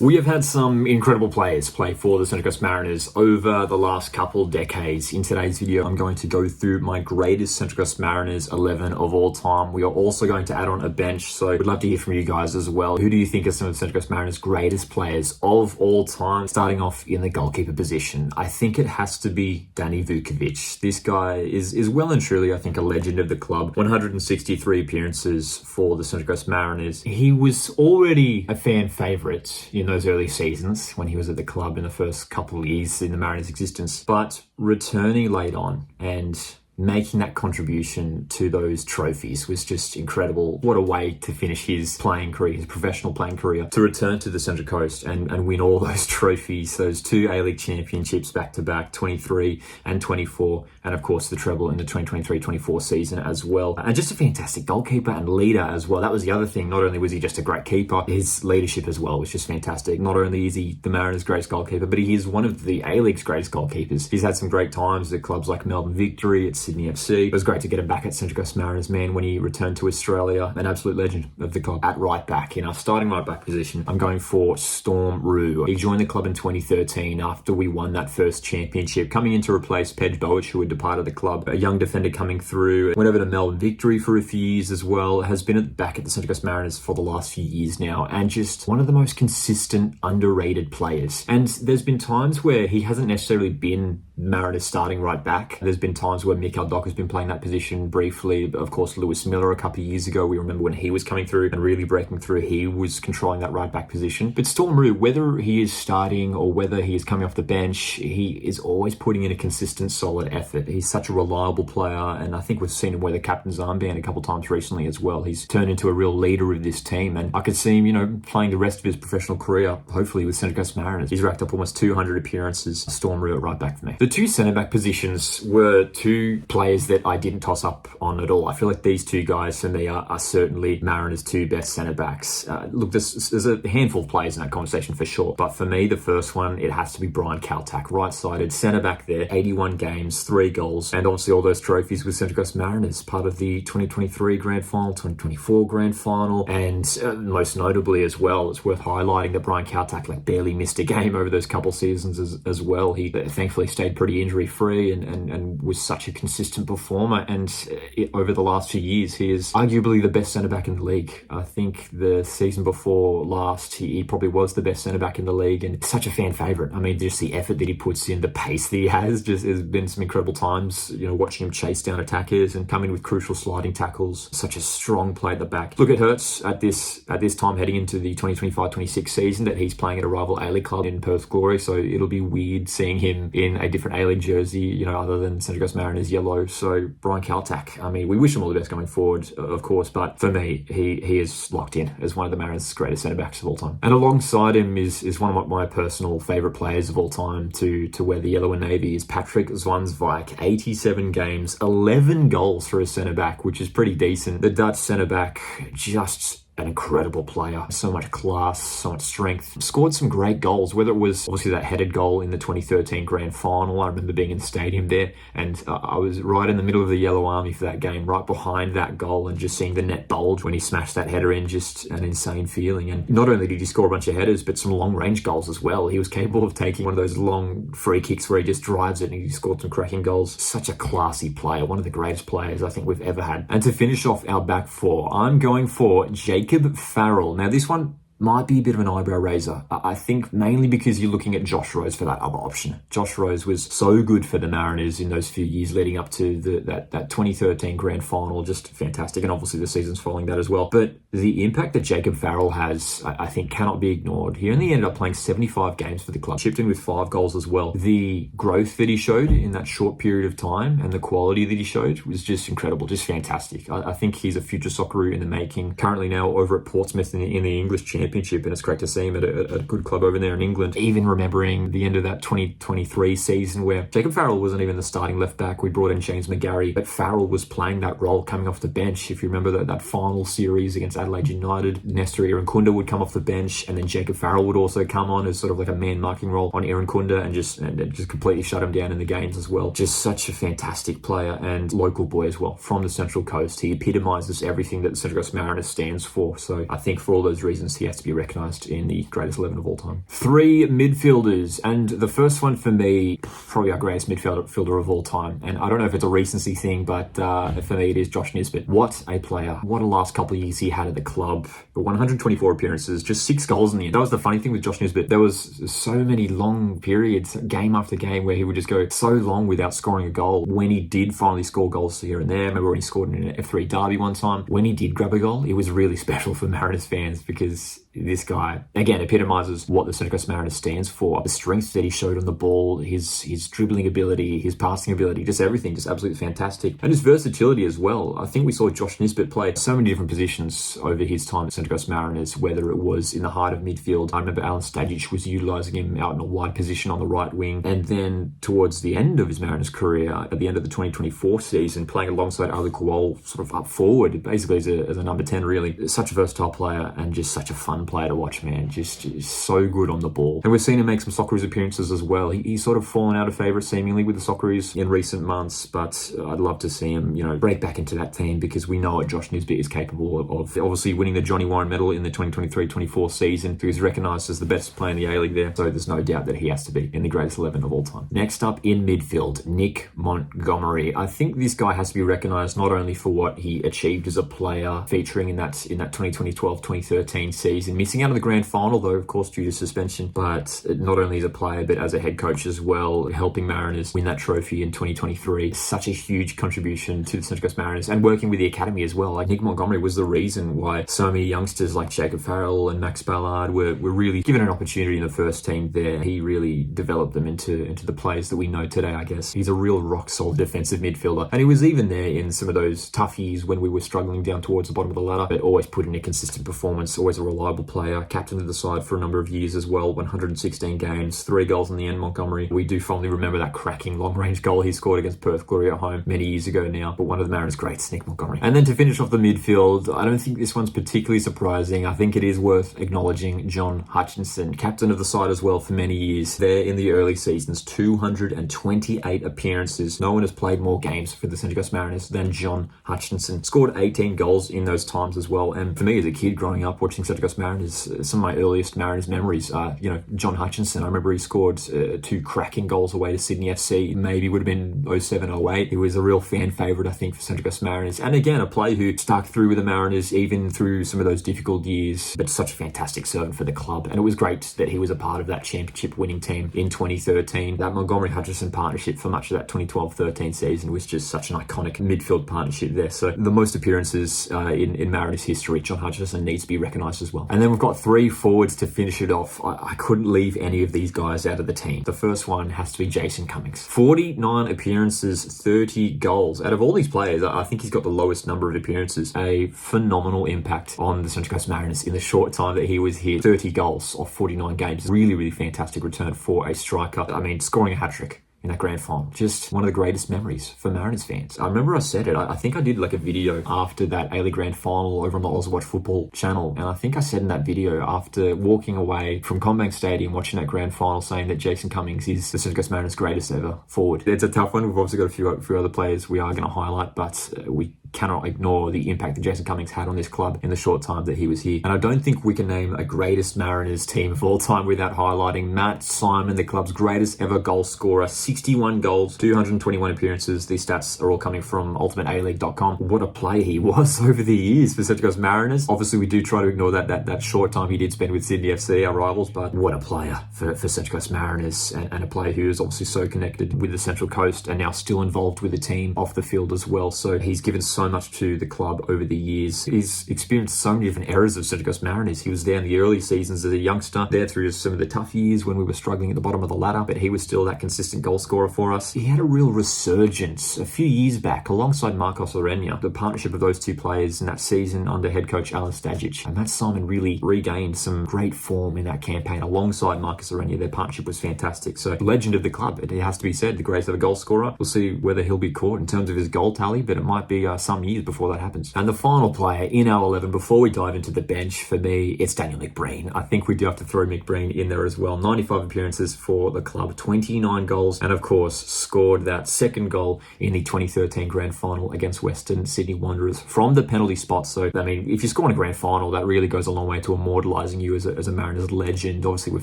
We have had some incredible players play for the Central Coast Mariners over the last couple decades. In today's video, I'm going to go through my greatest Central Coast Mariners 11 of all time. We are also going to add on a bench, so we'd love to hear from you guys as well. Who do you think are some of the Central Coast Mariners' greatest players of all time? Starting off in the goalkeeper position, I think it has to be Danny Vukovic. This guy is well and truly, I think, a legend of the club. 163 appearances for the Central Coast Mariners. He was already a fan favourite in those early seasons when he was at the club in the first couple of years in the Mariners' existence, but returning late on and making that contribution to those trophies was just incredible. What a way to finish his playing career, his professional playing career, to return to the Central Coast and win all those trophies, those two A-League championships back-to-back, 23 and 24, and of course the treble in the 2023-24 season as well. And just a fantastic goalkeeper and leader as well. That was the other thing. Not only was he just a great keeper, his leadership as well was just fantastic. Not only is he the Mariners' greatest goalkeeper, but he is one of the A-League's greatest goalkeepers. He's had some great times at clubs like Melbourne Victory, at Sydney FC. It was great to get him back at Central Coast Mariners, man, when he returned to Australia. An absolute legend of the club. At right back, in our starting right back position, I'm going for Storm Roo. He joined the club in 2013 after we won that first championship, coming in to replace Pej Bowic, who had departed the club. A young defender coming through. Went over to Melbourne Victory for a few years as well. Has been back at the Central Coast Mariners for the last few years now, and just one of the most consistent, underrated players. And there's been times where he hasn't necessarily been Mariners starting right back. There's been times where Mikael Dock has been playing that position briefly. Of course, Lewis Miller a couple of years ago, we remember when he was coming through and really breaking through, he was controlling that right back position. But Storm Roo, whether he is starting or whether he is coming off the bench, he is always putting in a consistent, solid effort. He's such a reliable player, and I think we've seen him wear the captain's armband a couple of times recently as well. He's turned into a real leader of this team, and I could see him, playing the rest of his professional career, hopefully with Central Coast Mariners. He's racked up almost 200 appearances. Storm Roo at right back for me. The two centre-back positions were two players that I didn't toss up on at all. I feel like these two guys for me are certainly Mariners' two best centre-backs. Look, there's a handful of players in that conversation for sure, but for me, the first one, it has to be Brian Kaltak, right-sided centre-back there, 81 games, 3 goals, and obviously all those trophies with Central Coast Mariners, part of the 2023 Grand Final, 2024 Grand Final, and most notably as well, it's worth highlighting that Brian Kaltak barely missed a game over those couple seasons as well. He thankfully stayed pretty injury-free and was such a consistent performer, and over the last few years, he is arguably the best centre-back in the league. I think the season before last, he probably was the best centre-back in the league, and such a fan favourite. I mean, just the effort that he puts in, the pace that he has been some incredible times, watching him chase down attackers and come in with crucial sliding tackles. Such a strong play at the back. Look, it hurts at this time heading into the 2025-26 season that he's playing at a rival A-League club in Perth Glory, so it'll be weird seeing him in a different A-League jersey, other than Central Coast Mariners yellow. So Brian Kaltak, I mean, we wish him all the best going forward, of course, but for me, he is locked in as one of the Mariners' greatest centre-backs of all time. And alongside him is one of my personal favourite players of all time to wear the yellow and navy is Patrick Zwanzwijk. 87 games, 11 goals for a centre-back, which is pretty decent. The Dutch centre-back, just an incredible player. So much class, so much strength. Scored some great goals, whether it was obviously that headed goal in the 2013 Grand Final. I remember being in the stadium there, and I was right in the middle of the Yellow Army for that game, right behind that goal, and just seeing the net bulge when he smashed that header in, just an insane feeling. And not only did he score a bunch of headers, but some long-range goals as well. He was capable of taking one of those long free kicks where he just drives it, and he scored some cracking goals. Such a classy player, one of the greatest players I think we've ever had. And to finish off our back four, I'm going for Jacob Farrell. Now, this one might be a bit of an eyebrow raiser. I think mainly because you're looking at Josh Rose for that other option. Josh Rose was so good for the Mariners in those few years leading up to that 2013 Grand Final, just fantastic, and obviously the seasons following that as well. But the impact that Jacob Farrell has, I think, cannot be ignored. He only ended up playing 75 games for the club, chipped in with 5 goals as well. The growth that he showed in that short period of time and the quality that he showed was just incredible, just fantastic. I think he's a future Socceroo in the making. Currently now over at Portsmouth in the English Championship, and it's great to see him at a good club over there in England. Even remembering the end of that 2023 season where Jacob Farrell wasn't even the starting left back. We brought in James McGarry, but Farrell was playing that role coming off the bench. If you remember that final series against Adelaide United, Nestor Irankunda would come off the bench, and then Jacob Farrell would also come on as sort of like a man marking role on Irankunda and just completely shut him down in the games as well. Just such a fantastic player and local boy as well from the Central Coast. He epitomises everything that the Central Coast Mariners stands for. So I think for all those reasons, he has to be recognised in the greatest 11 of all time. 3 midfielders, and the first one for me, probably our greatest midfielder of all time. And I don't know if it's a recency thing, but for me it is Josh Nisbet. What a player. What a last couple of years he had at the club. 124 appearances, just 6 goals in the end. That was the funny thing with Josh Nisbet. There was so many long periods, game after game, where he would just go so long without scoring a goal. When he did finally score goals here and there, I remember when he scored in an F3 derby one time, when he did grab a goal, it was really special for Mariners fans, because this guy, again, epitomises what the Central Coast Mariners stands for. The strength that he showed on the ball, his dribbling ability, his passing ability, just everything, just absolutely fantastic. And his versatility as well. I think we saw Josh Nisbet play so many different positions over his time at Central Coast Mariners, whether it was in the heart of midfield. I remember Alan Stajic was utilising him out in a wide position on the right wing. And then towards the end of his Mariners career, at the end of the 2024 season, playing alongside Ali Kowal, sort of up forward, basically as a number 10, really. Such a versatile player and just such a fun player to watch, man. Just so good on the ball. And we've seen him make some Socceroos appearances as well. He's sort of fallen out of favour seemingly with the Socceroos in recent months, but I'd love to see him, break back into that team, because we know what Josh Nisbet is capable of. Obviously winning the Johnny Warren medal in the 2023-24 season. He was recognised as the best player in the A-League there, so there's no doubt that he has to be in the greatest 11 of all time. Next up in midfield, Nick Montgomery. I think this guy has to be recognised not only for what he achieved as a player, featuring in that 2012-2013 season, missing out of the grand final though, of course, due to suspension, but not only as a player but as a head coach as well, helping Mariners win that trophy in 2023. Such a huge contribution to the Central Coast Mariners, and working with the academy as well. Like, Nick Montgomery was the reason why so many youngsters like Jacob Farrell and Max Ballard were really given an opportunity in the first team there. He really developed them into the players that we know today, I guess. He's a real rock solid defensive midfielder, and he was even there in some of those tough years when we were struggling down towards the bottom of the ladder, but always put in a consistent performance, always a reliable player, captain of the side for a number of years as well. 116 games, 3 goals in the end, Montgomery. We do fondly remember that cracking long-range goal he scored against Perth Glory at home many years ago now, but one of the Mariners' greats, Nick Montgomery. And then to finish off the midfield, I don't think this one's particularly surprising. I think it is worth acknowledging John Hutchinson, captain of the side as well for many years. There in the early seasons, 228 appearances. No one has played more games for the Central Coast Mariners than John Hutchinson. Scored 18 goals in those times as well. And for me as a kid growing up watching Central Coast Mariners, some of my earliest Mariners memories are, John Hutchinson. I remember he scored 2 cracking goals away to Sydney FC. Maybe would have been 07-08. He was a real fan favourite, I think, for Central Coast Mariners. And again, a player who stuck through with the Mariners even through some of those difficult years, but such a fantastic servant for the club. And it was great that he was a part of that championship winning team in 2013. That Montgomery-Hutchinson partnership for much of that 2012-13 season was just such an iconic midfield partnership there. So the most appearances in Mariners history, John Hutchinson needs to be recognised as well. And then we've got 3 forwards to finish it off. I couldn't leave any of these guys out of the team. The first one has to be Jason Cummings. 49 appearances, 30 goals. Out of all these players, I think he's got the lowest number of appearances. A phenomenal impact on the Central Coast Mariners in the short time that he was here. 30 goals off 49 games. Really, really fantastic return for a striker. I mean, scoring a hat-trick in that grand final. Just one of the greatest memories for Mariners fans. I remember I said it. I think I did like a video after that A-League grand final over on the Oz Watch Football channel. And I think I said in that video, after walking away from Combank Stadium watching that grand final, saying that Jason Cummings is the Central Coast Mariners' greatest ever forward. It's a tough one. We've obviously got a few other players we are going to highlight, but we cannot ignore the impact that Jason Cummings had on this club in the short time that he was here. And I don't think we can name a greatest Mariners team of all time without highlighting Matt Simon, the club's greatest ever goal scorer. 61 goals, 221 appearances. These stats are all coming from ultimatealeague.com. What a player he was over the years for Central Coast Mariners. Obviously, we do try to ignore that short time he did spend with Sydney FC, our rivals, but what a player for Central Coast Mariners, and a player who is obviously so connected with the Central Coast and now still involved with the team off the field as well. So he's given so much to the club over the years. He's experienced so many different eras of Central Coast Mariners. He was there in the early seasons as a youngster, there through some of the tough years when we were struggling at the bottom of the ladder, but he was still that consistent goal scorer for us. He had a real resurgence a few years back alongside Marcos Lorena. The partnership of those two players in that season under head coach Alan Stajic. And Matt Simon really regained some great form in that campaign alongside Marcos Lorena. Their partnership was fantastic. So legend of the club, it has to be said, the greatest ever goal scorer. We'll see whether he'll be caught in terms of his goal tally, but it might be some years before that happens. And the final player in our 11, before we dive into the bench, for me, it's Daniel McBreen. I think we do have to throw McBreen in there as well. 95 appearances for the club, 29 goals, and of course, scored that second goal in the 2013 grand final against Western Sydney Wanderers from the penalty spot. So, I mean, if you score in a grand final, that really goes a long way to immortalising you as a Mariners legend. Obviously, we've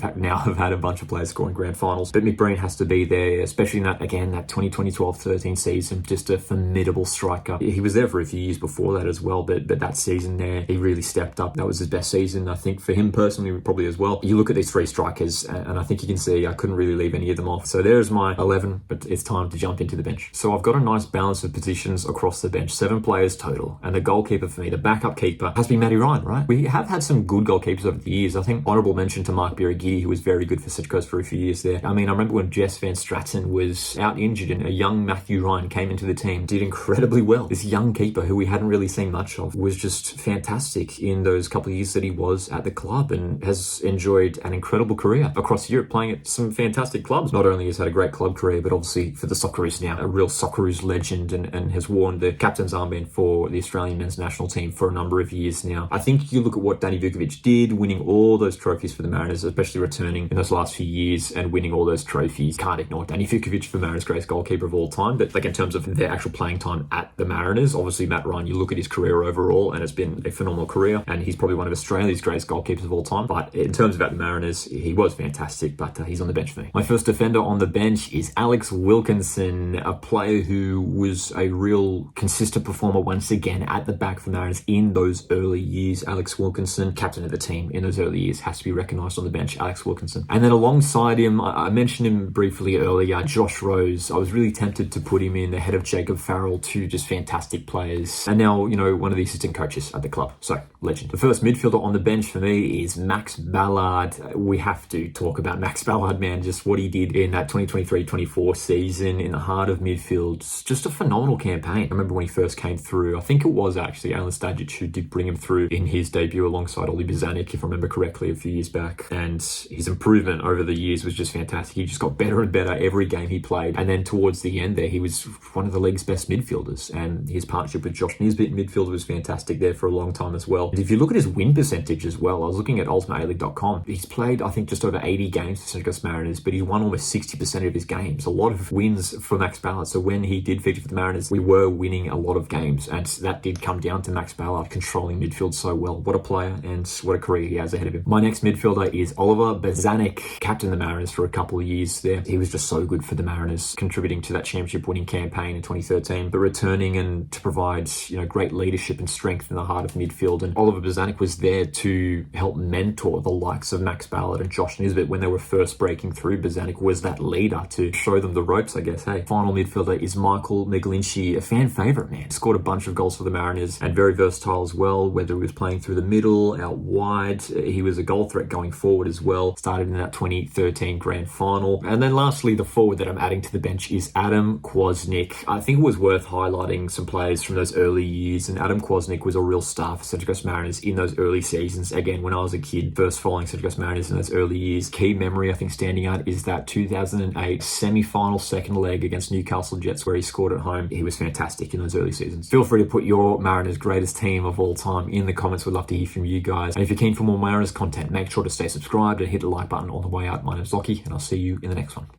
had a bunch of players scoring grand finals, but McBreen has to be there, especially in that 2012-13 season. Just a formidable striker. He was there for a few years before that as well, but that season there, he really stepped up. That was his best season, I think, for him personally, probably as well. You look at these three strikers, and I think you can see I couldn't really leave any of them off. So there's my 11, but it's time to jump into the bench. So I've got a nice balance of positions across the bench, 7 players total, and the goalkeeper for me, the backup keeper, has been Matty Ryan, right? We have had some good goalkeepers over the years. I think honourable mention to Mark Birighitti, who was very good for Central Coast for a few years there. I mean, I remember when Jess Van Stratton was out injured and a young Matthew Ryan came into the team, did incredibly well. This young keeper who we hadn't really seen much of was just fantastic in those couple of years that he was at the club, and has enjoyed an incredible career across Europe, playing at some fantastic clubs. Not only has had a great club career, but obviously for the Socceroos now, a real Socceroos legend, and has worn the captain's armband for the Australian men's national team for a number of years now. I think you look at what Danny Vukovic did, winning all those trophies for the Mariners, especially returning in those last few years and winning all those trophies. Can't ignore Danny Vukovic for Mariners' greatest goalkeeper of all time. But like in terms of their actual playing time at the Mariners, obviously Matt Ryan, you look at his career overall, and it's been a phenomenal career, and he's probably one of Australia's greatest goalkeepers of all time. But in terms of at the Mariners, he was fantastic, but he's on the bench for me. My first defender on the bench is Alex Wilkinson, a player who was a real consistent performer once again at the back for Mariners in those early years. Alex Wilkinson, captain of the team in those early years, has to be recognised on the bench, Alex Wilkinson. And then alongside him, I mentioned him briefly earlier, Josh Rose. I was really tempted to put him in ahead of Jacob Farrell, two just fantastic players. And now, one of the assistant coaches at the club. So, legend. The first midfielder on the bench for me is Max Ballard. We have to talk about Max Ballard, man. Just what he did in that 2023-24 season in the heart of midfield. Just a phenomenal campaign. I remember when he first came through, I think it was actually Alan Stajic who did bring him through in his debut alongside Oli Bozanic, if I remember correctly, a few years back. And his improvement over the years was just fantastic. He just got better and better every game he played. And then towards the end there, he was one of the league's best midfielders. And his partnership with Josh Nisbet in midfield was fantastic there for a long time as well. And if you look at his win percentage as well, I was looking at ultimatealeague.com. He's played, I think, just over 80 games for Central Coast Mariners, but he won almost 60% of his games. A lot of wins for Max Ballard. So when he did feature for the Mariners, we were winning a lot of games. And that did come down to Max Ballard controlling midfield so well. What a player, and what a career he has ahead of him. My next midfielder is Oliver Bozanic, captain of the Mariners for a couple of years there. He was just so good for the Mariners, contributing to that championship winning campaign in 2013, but returning and to provide, great leadership and strength in the heart of midfield. And Oliver Bozanic was there to help mentor the likes of Max Ballard and Josh Nisbet when they were first breaking through. Bozanic was that leader to show them the ropes, I guess. Hey, final midfielder is Michael Miguelinci, a fan favourite, man. Scored a bunch of goals for the Mariners and very versatile as well, whether he was playing through the middle, out wide. He was a goal threat going forward as well. Started in that 2013 grand final. And then lastly, the forward that I'm adding to the bench is Adam Kwasnik. I think it was worth highlighting some players from those early years, and Adam Kwasnik was a real star for Central Coast Mariners in those early seasons. Again, when I was a kid, first following Central Coast Mariners in those early years, key memory I think standing out is that 2008 semi-final second leg against Newcastle Jets where he scored at home. He was fantastic in those early seasons. Feel free to put your Mariners greatest team of all time in the comments. We'd love to hear from you guys. And if you're keen for more Mariners content, make sure to stay subscribed and hit the like button on the way out. My name's Lockie, and I'll see you in the next one.